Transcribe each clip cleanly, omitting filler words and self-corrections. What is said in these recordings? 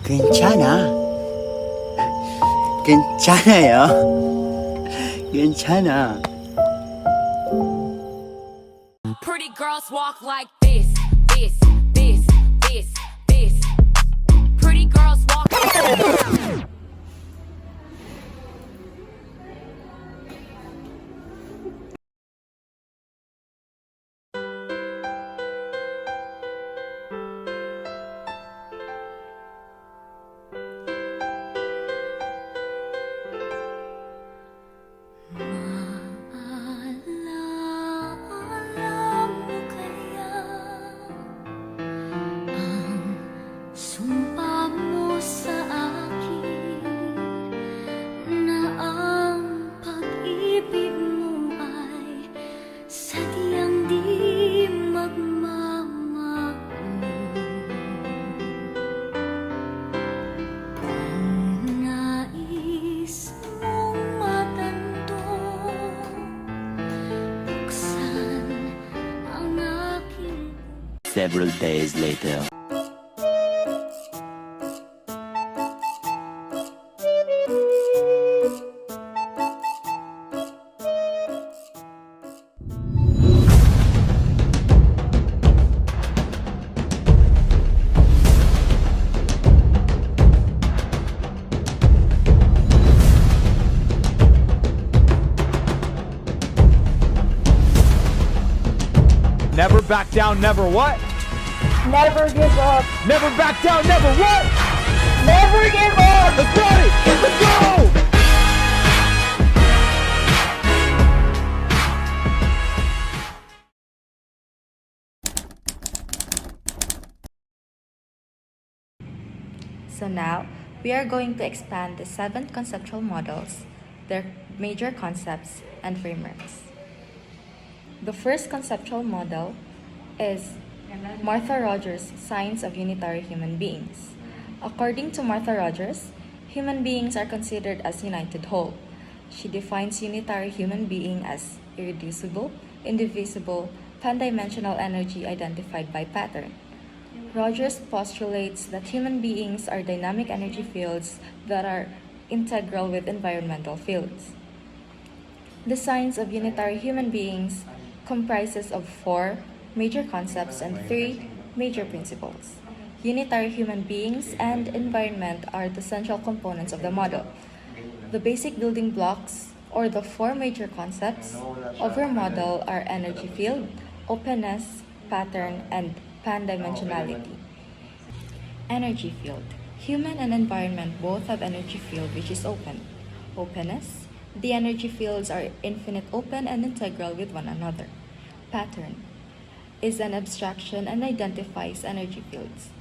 괜찮아. 괜찮아요. 괜찮아. Pretty girls walk like this, this, this, this, this. Pretty girls walk. Alam mo kaya ang sumpa mo sa akin na ang pag-ibig mo ay sadyang di magmamahal. Kung nais mong matanto, buksan ang aking Several days later. Never back down, never what? Never give up. Never back down, never what? Never give up. Let's got it! Let's go! So now, we are going to expand the 7 conceptual models, their major concepts and frameworks. The first conceptual model is Martha Rogers' Science of Unitary Human Beings. According to Martha Rogers, human beings are considered as united whole. She defines unitary human being as irreducible, indivisible, pan-dimensional energy identified by pattern. Rogers postulates that human beings are dynamic energy fields that are integral with environmental fields. The science of unitary human beings comprises of 4 major concepts and 3 major principles. Unitary human beings and environment are the central components of the model. The basic building blocks, or the 4 major concepts of our model, are energy field, openness, pattern, and pan-dimensionality. Energy field. Human and environment both have energy field which is open. Openness. The energy fields are infinite, open, and integral with one another. Pattern is an abstraction and identifies energy fields.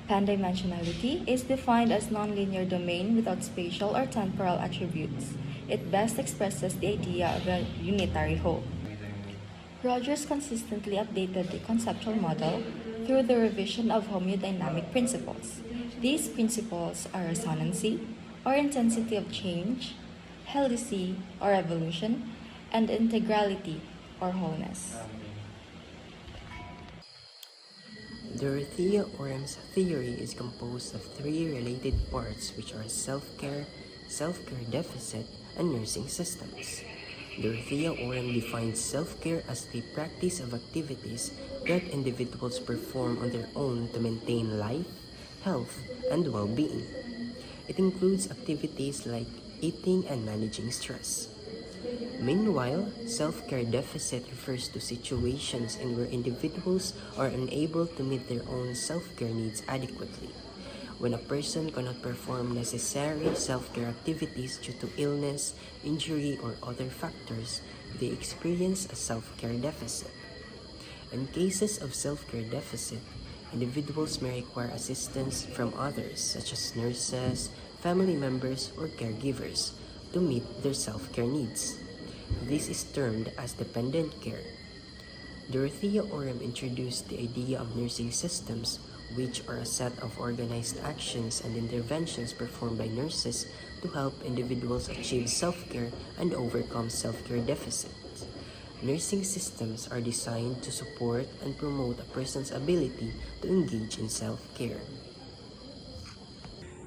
Pan-dimensionality is defined as nonlinear domain without spatial or temporal attributes. It best expresses the idea of a unitary whole. Rogers consistently updated the conceptual model through the revision of homeodynamic principles. These principles are resonancy, or intensity of change, helicity, or evolution, and integrality, or wholeness. Dorothea Orem's theory is composed of 3 related parts, which are self-care, self-care deficit, and nursing systems. Dorothea Orem defines self-care as the practice of activities that individuals perform on their own to maintain life, health, and well-being. It includes activities like eating and managing stress. Meanwhile, self-care deficit refers to situations in where individuals are unable to meet their own self-care needs adequately. When a person cannot perform necessary self-care activities due to illness, injury, or other factors, they experience a self-care deficit. In cases of self-care deficit, individuals may require assistance from others such as nurses, family members, or caregivers to meet their self-care needs. This is termed as dependent care. Dorothea Orem introduced the idea of nursing systems, which are a set of organized actions and interventions performed by nurses to help individuals achieve self-care and overcome self-care deficits. Nursing systems are designed to support and promote a person's ability to engage in self-care.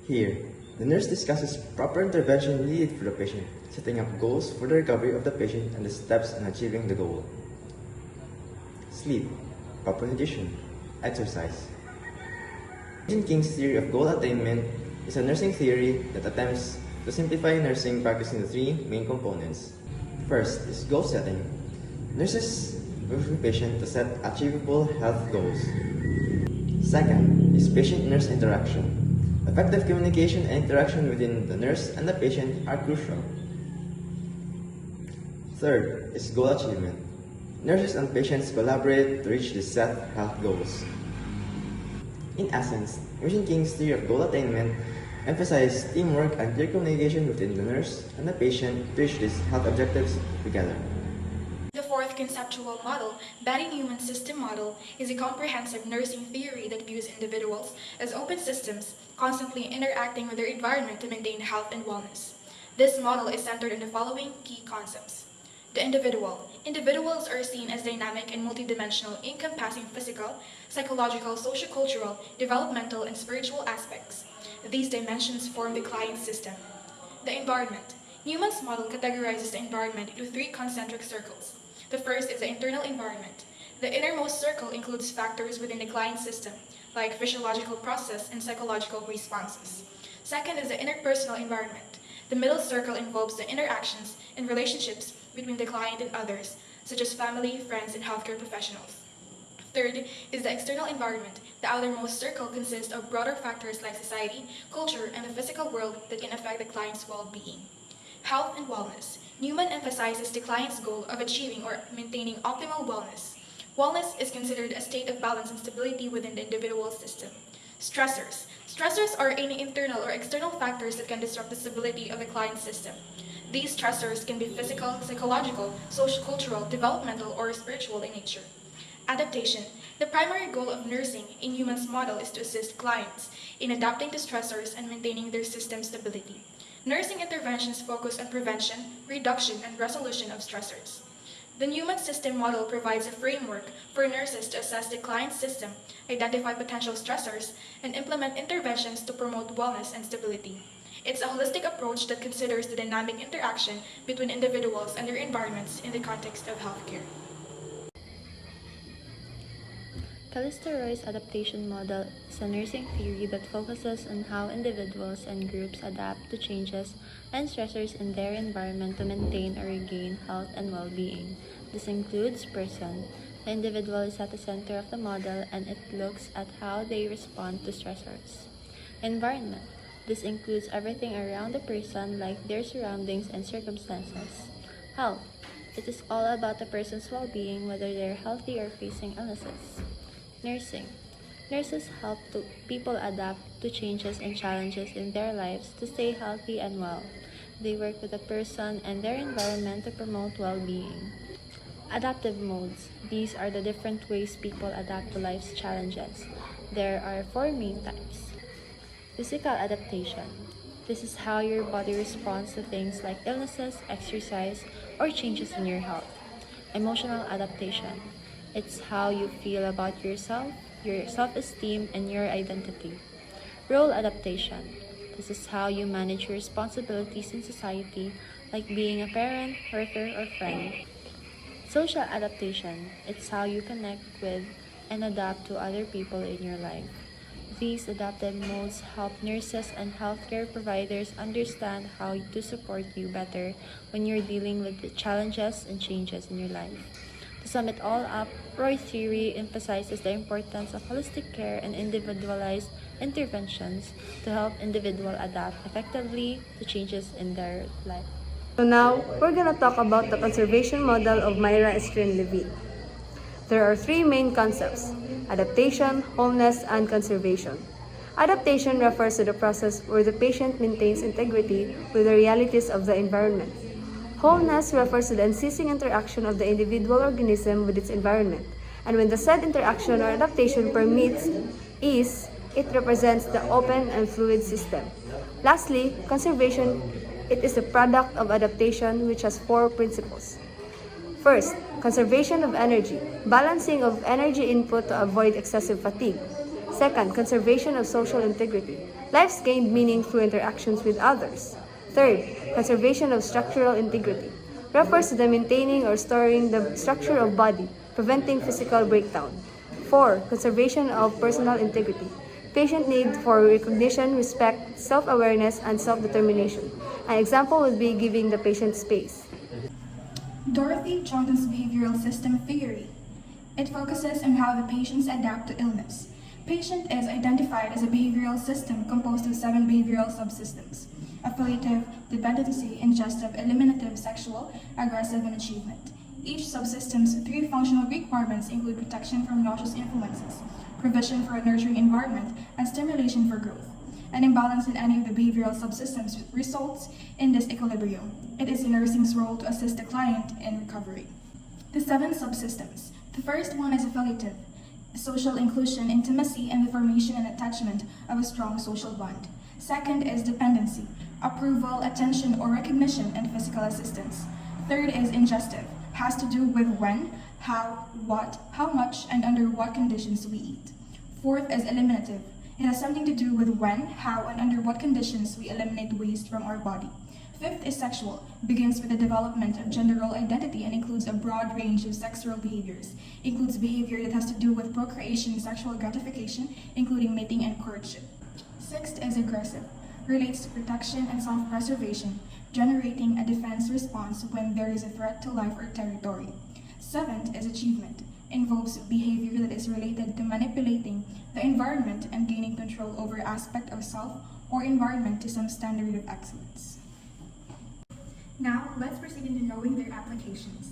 Here, the nurse discusses proper intervention needed for the patient, setting up goals for the recovery of the patient and the steps in achieving the goal. Sleep, proper nutrition, exercise. Eugene King's theory of goal attainment is a nursing theory that attempts to simplify nursing practice into three main components. First is goal setting. Nurses work with the patient to set achievable health goals. Second is patient-nurse interaction. Effective communication and interaction within the nurse and the patient are crucial. Third is goal achievement. Nurses and patients collaborate to reach the set health goals. In essence, Eugene King's theory of goal attainment emphasizes teamwork and clear communication within the nurse and the patient to reach these health objectives together. The fourth conceptual model, Batty-Newman system model, is a comprehensive nursing theory that views individuals as open systems, constantly interacting with their environment to maintain health and wellness. This model is centered in the following key concepts. The individual. Individuals are seen as dynamic and multidimensional, encompassing physical, psychological, sociocultural, developmental, and spiritual aspects. These dimensions form the client system. The environment. Newman's model categorizes the environment into three concentric circles. The first is the internal environment. The innermost circle includes factors within the client system, like physiological process and psychological responses. Second is the interpersonal environment. The middle circle involves the interactions and relationships between the client and others, such as family, friends, and healthcare professionals. Third is the external environment. The outermost circle consists of broader factors like society, culture, and the physical world that can affect the client's well-being. Health and wellness. Newman emphasizes the client's goal of achieving or maintaining optimal wellness. Wellness is considered a state of balance and stability within the individual system. Stressors. Stressors are any internal or external factors that can disrupt the stability of the client system. These stressors can be physical, psychological, sociocultural, developmental, or spiritual in nature. Adaptation. The primary goal of nursing in Newman's model is to assist clients in adapting to stressors and maintaining their system stability. Nursing interventions focus on prevention, reduction, and resolution of stressors. The Newman system model provides a framework for nurses to assess the client's system, identify potential stressors, and implement interventions to promote wellness and stability. It's a holistic approach that considers the dynamic interaction between individuals and their environments in the context of healthcare. Callisto Roy's adaptation model is a nursing theory that focuses on how individuals and groups adapt to changes and stressors in their environment to maintain or regain health and well-being. This includes person. The individual is at the center of the model, and it looks at how they respond to stressors. Environment. This includes everything around the person, like their surroundings and circumstances. Health. It is all about the person's well-being, whether they're healthy or facing illnesses. Nursing. Nurses help people adapt to changes and challenges in their lives to stay healthy and well. They work with the person and their environment to promote well-being. Adaptive modes. These are the different ways people adapt to life's challenges. There are 4 main types. Physical adaptation. This is how your body responds to things like illnesses, exercise, or changes in your health. Emotional adaptation. It's how you feel about yourself, your self-esteem, and your identity. Role adaptation. This is how you manage your responsibilities in society, like being a parent, worker, or friend. Social adaptation. It's how you connect with and adapt to other people in your life. These adaptive modes help nurses and healthcare providers understand how to support you better when you're dealing with the challenges and changes in your life. To sum it all up, Roy's theory emphasizes the importance of holistic care and individualized interventions to help individuals adapt effectively to changes in their life. So now, we're gonna talk about the conservation model of Myra Estrin-Levy. There are 3 main concepts: adaptation, wholeness, and conservation. Adaptation refers to the process where the patient maintains integrity with the realities of the environment. Wholeness refers to the unceasing interaction of the individual organism with its environment, and when the said interaction or adaptation permits ease, it represents the open and fluid system. Lastly, conservation. It is a product of adaptation which has 4 principles. First, conservation of energy, balancing of energy input to avoid excessive fatigue. Second, conservation of social integrity. Lives gained meaning through interactions with others. Third, conservation of structural integrity. Refers to the maintaining or storing the structure of body, preventing physical breakdown. 4. Conservation of personal integrity. Patient need for recognition, respect, self-awareness, and self-determination. An example would be giving the patient space. Dorothy Johnson's behavioral system theory. It focuses on how the patients adapt to illness. Patient is identified as a behavioral system composed of 7 behavioral subsystems: affiliative, dependency, ingestive, eliminative, sexual, aggressive, and achievement. Each subsystem's 3 functional requirements include protection from noxious influences, provision for a nurturing environment, and stimulation for growth. An imbalance in any of the behavioral subsystems results in disequilibrium. It is the nursing's role to assist the client in recovery. The 7 subsystems. The first one is affiliative: social inclusion, intimacy, and the formation and attachment of a strong social bond. Second is dependency: approval, attention, or recognition, and physical assistance. Third is ingestive: has to do with when, how, what, how much, and under what conditions we eat. Fourth is eliminative: it has something to do with when, how, and under what conditions we eliminate waste from our body. Fifth is sexual: begins with the development of gender role identity and includes a broad range of sexual behaviors. Includes behavior that has to do with procreation and sexual gratification, including mating and courtship. Sixth is aggressive: relates to protection and self-preservation, generating a defense response when there is a threat to life or territory. Seventh is achievement: involves behavior that is related to manipulating the environment and gaining control over aspect of self or environment to some standard of excellence. Now, let's proceed into knowing their applications.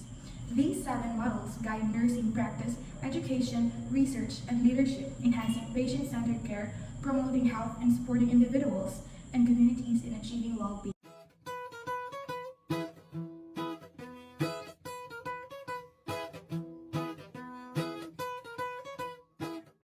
These 7 models guide nursing practice, education, research, and leadership, enhancing patient-centered care, promoting health, and supporting individuals and communities in achieving well-being.